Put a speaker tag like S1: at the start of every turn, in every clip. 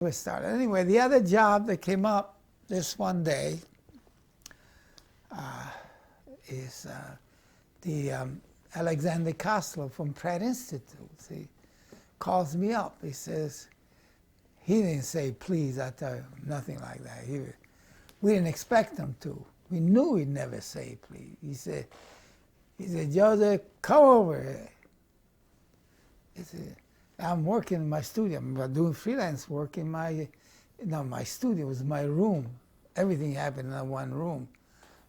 S1: We started. Anyway, the other job that came up this one day is the Alexander Koslow from Pratt Institute. He calls me up. He says, he didn't say please, I tell you, nothing like that. We didn't expect him to. We knew he'd never say please. He said, Joseph, come over here. He said, I'm working in my studio. I'm doing freelance work in my studio was my room. Everything happened in that one room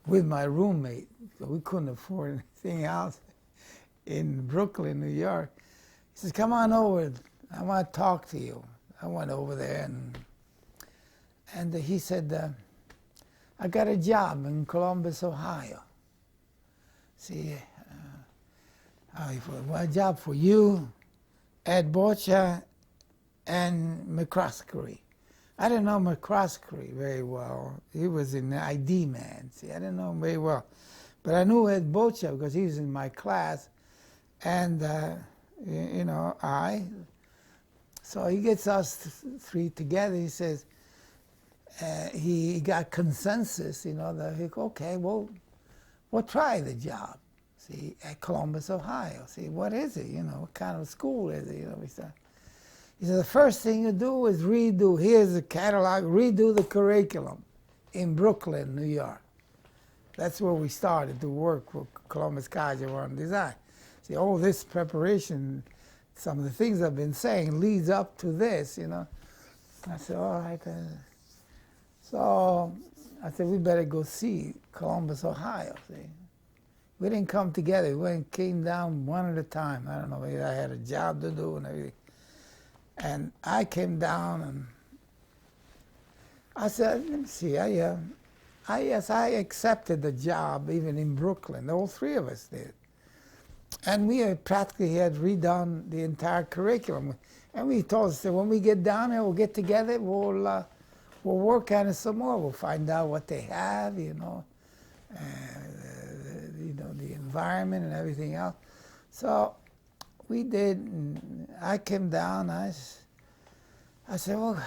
S1: with my roommate. We couldn't afford anything else in Brooklyn, New York. He says, come on over. I want to talk to you. I went over there and he said, I got a job in Columbus, Ohio. See, a job for you, Ed Bocha, and McCroskey. I didn't know McCroskey very well. He was an ID man. See, I didn't know him very well. But I knew Ed Bocha because he was in my class. And, so he gets us three together. He says, he got consensus, that, okay, well, we'll try the job. See, at Columbus, Ohio. See, what is it? What kind of school is it? He said, the first thing you do is here's the catalog, redo the curriculum in Brooklyn, New York. That's where we started to work with Columbus College of Art and Design. See, all this preparation, some of the things I've been saying leads up to this, I said, all right. So I said, we better go see Columbus, Ohio, see. We didn't come together. We came down one at a time. I don't know, maybe I had a job to do and everything. And I came down and I said, let me see, I accepted the job even in Brooklyn. All three of us did. And we practically had redone the entire curriculum. And we told us that when we get down there, we'll get together, we'll work on it some more. We'll find out what they have, the environment and everything else. So we did, and I came down, I said, well,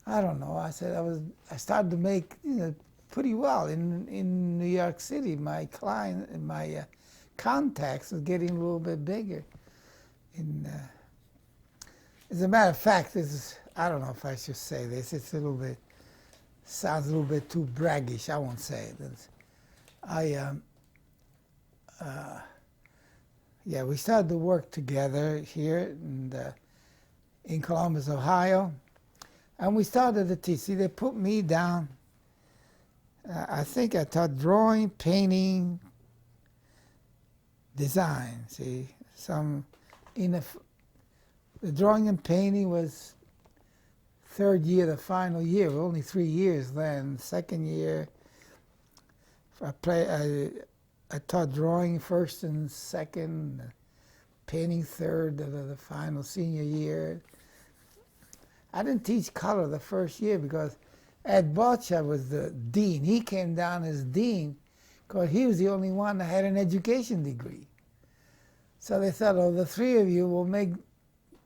S1: I don't know. I said, I started to make, pretty well in New York City. My contacts was getting a little bit bigger. As a matter of fact, I don't know if I should say this. It's sounds a little bit too braggish. I won't say it. We started to work together here in Columbus, Ohio, and we started to teach. See, they put me down. I think I taught drawing, painting, design. See, the drawing and painting was third year, the final year. Only 3 years then. Second year, I taught drawing first and second, painting third, the final senior year. I didn't teach color the first year because Ed Bocha was the dean. He came down as dean because he was the only one that had an education degree. So they thought, oh, the three of you will make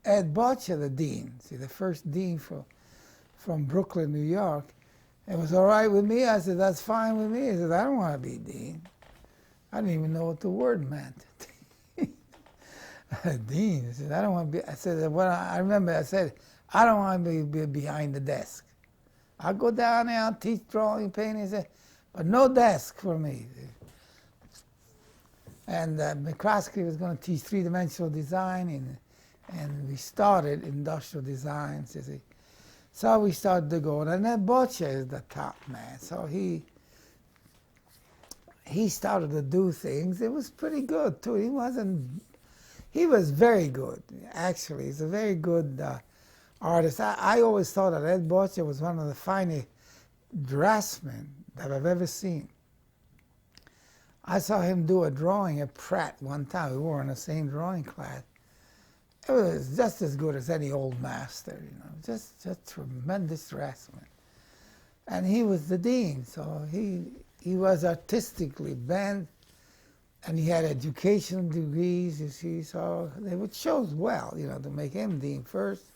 S1: Ed Bocha the dean. See, the first dean from Brooklyn, New York. It was all right with me. I said, that's fine with me. He said, I don't want to be dean. I didn't even know what the word meant. Dean. I said, I don't want to be. I said, well, I remember I said, I don't want to be behind the desk. I'll go down there, I'll teach drawing, painting, but no desk for me. And McCroskey was going to teach three-dimensional design, and we started industrial design. See. So we started to go, and then Bocha is the top man. So he started to do things. It was pretty good too. He was very good, actually. He's a very good artist. I always thought that Ed Bocha was one of the finest draftsmen that I've ever seen. I saw him do a drawing at Pratt one time. We were in the same drawing class. It was just as good as any old master, just tremendous draftsman. And he was the dean, so he was artistically bent, and he had educational degrees, you see, so it shows well, to make him dean first.